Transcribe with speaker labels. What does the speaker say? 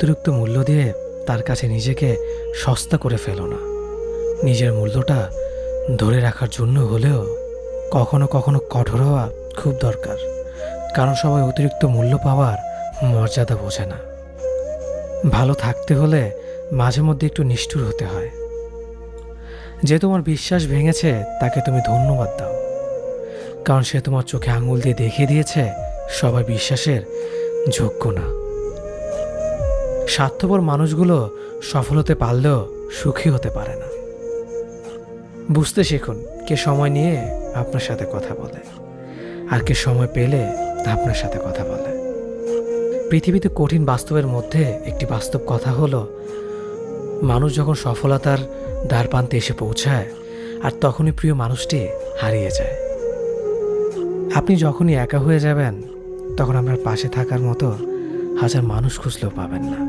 Speaker 1: অতিরিক্ত মূল্য দিয়ে তার কাছে নিজেকে সস্তা করে ফেলো না। নিজের মূল্যটা ধরে রাখার জন্য হলেও কখনো কখনো কঠোর হওয়া খুব দরকার, কারণ সবাই অতিরিক্ত মূল্য পাওয়ার মর্যাদা বোঝে না। ভালো থাকতে হলে মাঝে মধ্যে একটু নিষ্ঠুর হতে হয়। যে তোমার বিশ্বাস ভেঙেছে তাকে তুমি ধন্যবাদ দাও, কারণ সে তোমার চোখে আঙুল দিয়ে দেখিয়ে দিয়েছে সবাই বিশ্বাসের যোগ্য না। স্বার্থপর মানুষগুলো সফল হতে পারলেও সুখী হতে পারে না। বুঝতে শিখুন কে সময় নিয়ে আপনার সাথে কথা বলে আর কে সময় পেলে আপনার সাথে কথা বলে। পৃথিবীতে কঠিন বাস্তবের মধ্যে একটি বাস্তব কথা হলো, মানুষ যখন সফলতার দ্বারপ্রান্তে এসে পৌঁছায় আর তখনই প্রিয় মানুষটি হারিয়ে যায়। আপনি যখনই একা হয়ে যাবেন তখন আপনার পাশে থাকার মতো হাজার মানুষ খুঁজলেও পাবেন না।